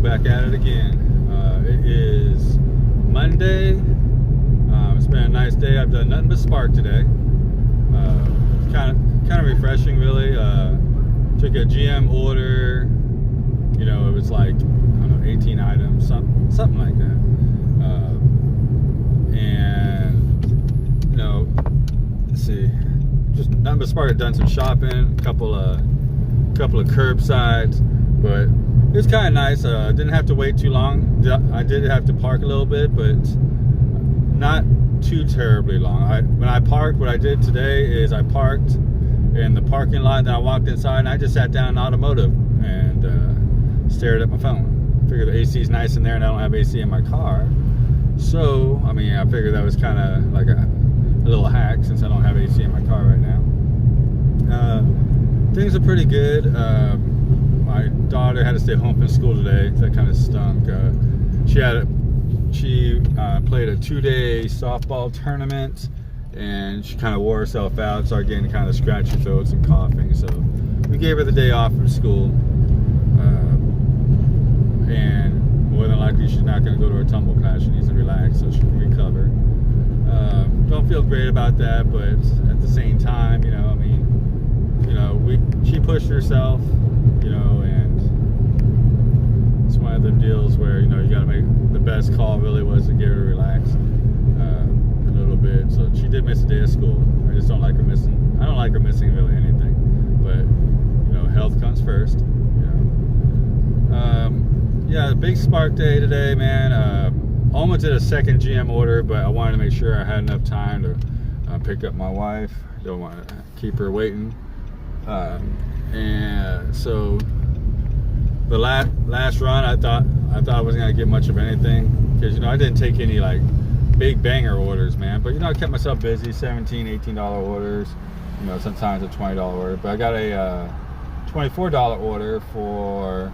back at it again. It is Monday. It's been a nice day. I've done nothing but spark today. Kind of refreshing, really. Took a GM order. You know, it was like, I don't know, 18 items, something like that. And you know, let's see, just nothing but spark. I've done some shopping, a couple of curbsides, but it was kind of nice. Didn't have to wait too long. I did have to park a little bit, but not too terribly long. When I parked, what I did today is I parked in the parking lot, then I walked inside and I just sat down in automotive and stared at my phone. Figured the AC is nice in there and I don't have AC in my car. So, I mean, I figured that was kind of like a little hack since I don't have AC in my car right now. Things are pretty good. My daughter had to stay home from school today. That kind of stunk. She played a 2-day softball tournament and she kind of wore herself out, started getting kind of scratchy throats and coughing. So we gave her the day off from school. And more than likely she's not going to go to her tumble class. She needs to relax so she can recover. Don't feel great about that, but at the same time, you know, I mean, you know, she pushed herself, you know, and it's one of the deals where, you know, you got to make the best call. Really was to get her to relax a little bit. So she did miss a day of school. I just don't like her missing. I don't like her missing really anything, but you know, health comes first. You know. Yeah, big spark day today, man. Almost did a second GM order, but I wanted to make sure I had enough time to pick up my wife. Don't want to keep her waiting. And so the last run, I thought I wasn't gonna get much of anything because, you know, I didn't take any like big banger orders, man. But you know, I kept myself busy. $17, $18 orders. You know, sometimes a $20 order. But I got a $24 order for.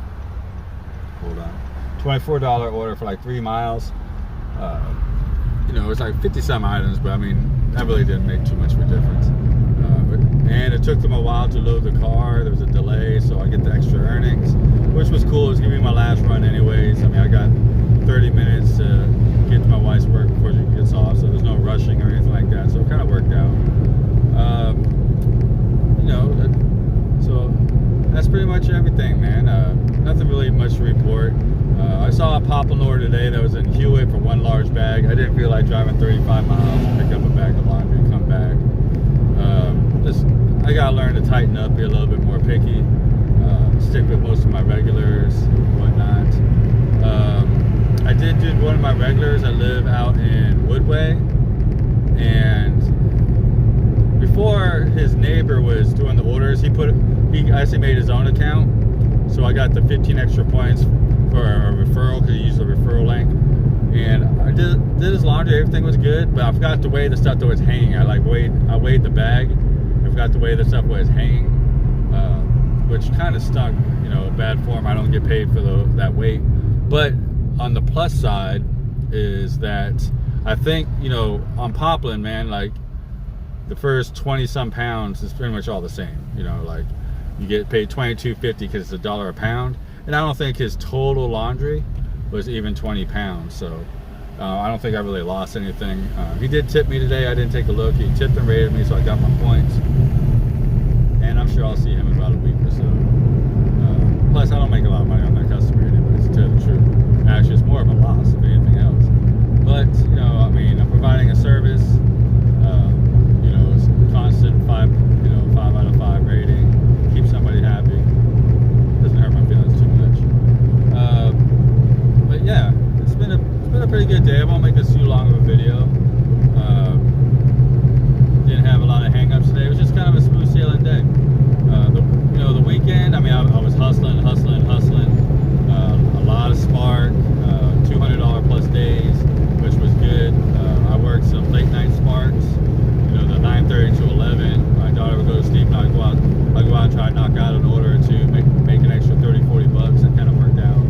Hold on. $24 order for like 3 miles. You know, it's like 50-some items, but I mean, that really didn't make too much of a difference. And it took them a while to load the car. There was a delay, so I get the extra earnings, which was cool. It was gonna be my last run anyways. I mean, I got 30 minutes to get to my wife's work before she gets off, so there's no rushing or anything like that. So it kind of worked out. You know, so that's pretty much everything, man. Nothing really much to report. I saw a Poplar today that was in Hewitt for one large bag. I didn't feel like driving 35 miles to pick up a bag of laundry and come back. I gotta learn to tighten up, be a little bit more picky, stick with most of my regulars and whatnot. I did do one of my regulars. I live out in Woodway, and before his neighbor was doing the orders, he actually made his own account, so I got the 15 extra points for a referral because he used the referral link. And I did his laundry. Everything was good, but I forgot to weigh the stuff that was hanging. I weighed the bag. I forgot to weigh the stuff that was hanging, which kind of stunk. You know, bad form. I don't get paid for that weight. But on the plus side is that I think, you know, on Poplin, man, like the first 20-some pounds is pretty much all the same. You know, like you get paid $22.50 because it's $1 a pound, and I don't think his total laundry was even 20 pounds. So I don't think I really lost anything. He did tip me today. I didn't take a look. He tipped and rated me, so I got my points. And I'm sure I'll see him in about a week or so. Plus, I don't make a lot of money on that customer anyways, to tell the truth. Actually, it's more of a loss if anything else. But, you know, I mean, I'm providing a service. You know, it's constant 5 out of 5 rating. Keep somebody happy. Doesn't hurt my feelings too much. But yeah, it's been a pretty good day. I won't make this too long of a video. Didn't have a lot of hang-ups today. It was just kind of a smooth sailing day. You know, the weekend, I mean, I was hustling. A lot of spark, $200 plus days, which was good. I worked some late night sparks. You know, the 9:30 to 11. My daughter would go to sleep, and I'd go out and try to knock out an order or two, make an extra $30-40. That kind of worked out.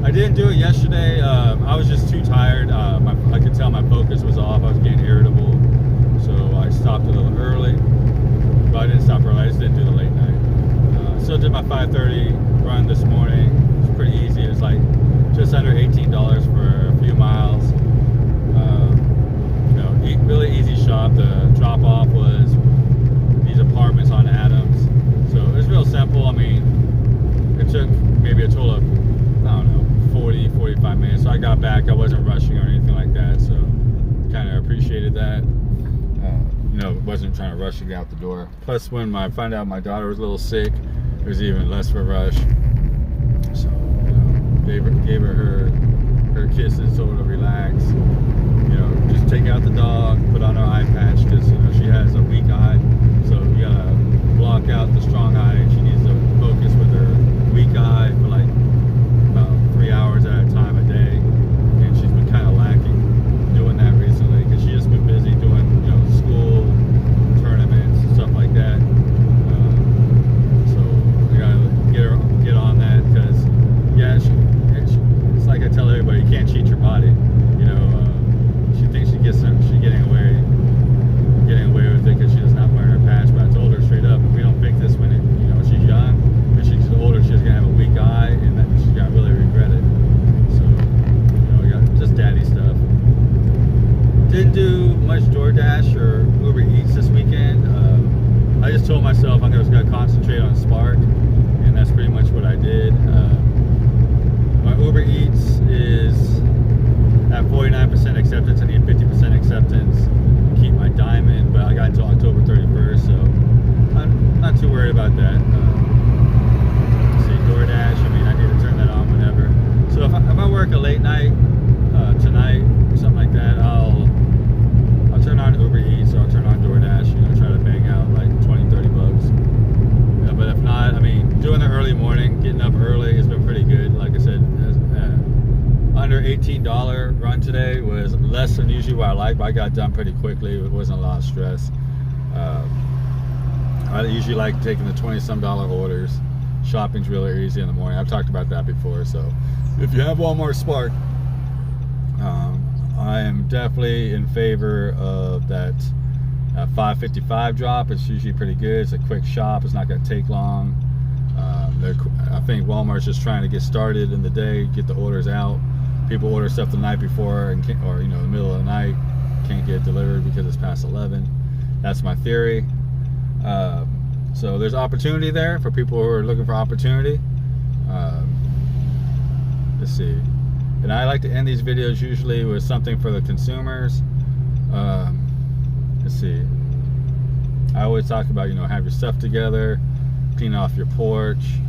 I didn't do it yesterday. I was just too tired. I could tell my focus was off. I was getting irritable, so I stopped a little early. But I didn't stop early. I just didn't do the late night. Still did my 5:30 run this morning. It was pretty easy. It was like just under $18 for a few miles. You know, really easy shop. The drop off was these apartments on Adams, so it was real simple. I mean, it took maybe a total of, I don't know, 45 minutes. So I got back, I wasn't rushing or anything like that, so kind of appreciated that. You know, wasn't trying to rush to get out the door. Plus, when I found out my daughter was a little sick, it was even less of a rush. So, you know, gave her her kisses, told her to relax. You know, just take out the dog, put on her eye patch, because, you know, she has a weak eye, so you gotta block out the strong eye, and she needs to focus with her weak eye for like about 3 hours at a time a day. And she's been kind of lacking doing that recently, because she's just been busy doing, you know, school tournaments and stuff like that. So I gotta get on that, because yeah, it's like I tell everybody, you can't cheat your body. You know, she thinks she's getting away with it because she does not wear her patch. But I told her straight up, if we don't fix this when you know, she's young, and she's older, she's gonna have a weak eye, and that she's gonna really regret it. So, you know, we got just daddy stuff. Didn't do much DoorDash or Uber Eats this weekend. I just told myself I'm just gonna concentrate on Spark, and that's pretty much what I did. My Uber Eats is at 49% acceptance. I need 50% acceptance to keep my diamond, but I got until October 31st, so I'm not too worried about that. See, DoorDash, I mean, I need to turn that on whenever. So if I work a late night tonight or something like that, I'll turn on Uber Eats, or I'll turn on DoorDash, you know, try to bang out like 20-30 bucks. Yeah, but if not, I mean, doing the early morning, getting up early has been pretty good. Like I said, under $18 run today was less than usually what I like, but I got done pretty quickly. It wasn't a lot of stress. I usually like taking the $20-some orders. Shopping's really easy in the morning. I've talked about that before. So if you have Walmart Spark, I am definitely in favor of that $5.55 drop. It's usually pretty good. It's a quick shop. It's not going to take long. I think Walmart's just trying to get started in the day, get the orders out. People order stuff the night before, or you know, in the middle of the night, can't get it delivered because it's past 11. That's my theory. So there's opportunity there for people who are looking for opportunity. Let's see. And I like to end these videos usually with something for the consumers. Let's see. I always talk about, you know, have your stuff together, clean off your porch.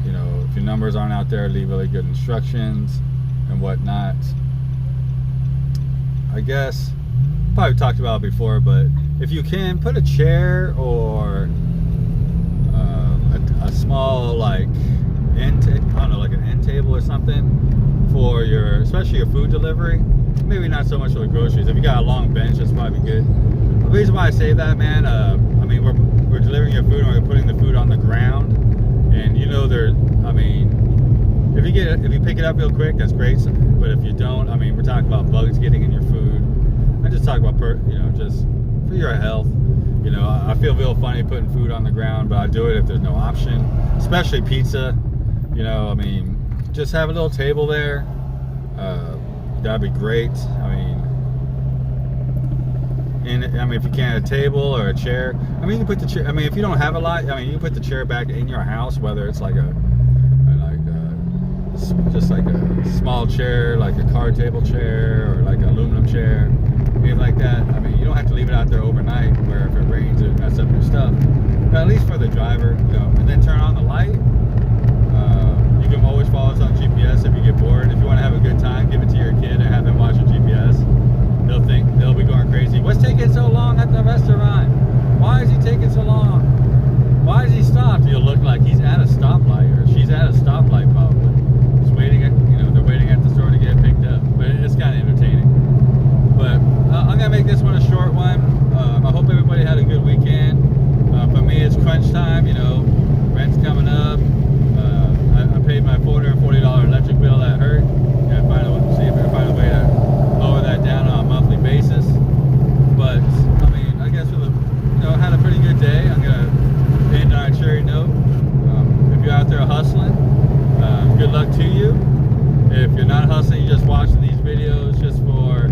You know, if your numbers aren't out there, leave really good instructions and whatnot. I guess probably talked about it before, but if you can, put a chair or a small like I don't know, like an end table or something for your, especially your food delivery. Maybe not so much for the groceries. If you got a long bench, that's probably good. The reason why I say that, man, I mean, we're delivering your food and we're putting the food on the ground, and you know, I mean, if you pick it up real quick, that's great. But if you don't, I mean, we're talking about bugs getting in your food. I just talk about you know, just for your health. You know, I feel real funny putting food on the ground, but I do it if there's no option, especially pizza. You know, I mean, just have a little table there. That'd be great. I mean, if you can, a table or a chair. I mean, you can put the chair. I mean, if you don't have a lot, I mean, you can put the chair back in your house, whether it's like just like a small chair, like a card table chair, or like an aluminum chair, anything like that. I mean, you don't have to leave it out there overnight, where if it rains, it mess up your stuff. But at least for the driver, you know, and then turn on the light. You can always follow us on GPS if you get bored. If you want to have a good time, give it to your kid and have them watch a GPS. They'll be going crazy. What's taking so long at the restaurant? Why is he taking so long? Why is he stopped? He'll look like he's at a stoplight, or she's at a stoplight probably. Just waiting at, you know, they're waiting at the store to get picked up. But it's kind of entertaining. But I'm gonna make this one a short one. I hope everybody had a good weekend. For me, it's crunch time. You know, rent's coming up. I paid my $440 electric bill. That hurt. Gotta see if I can find a way to lower that down on a monthly basis. But I mean, I guess had a pretty good day. I'm gonna end on a cherry note. If you're out there hustling, good luck to you. If you're not hustling, you're just watching these videos just for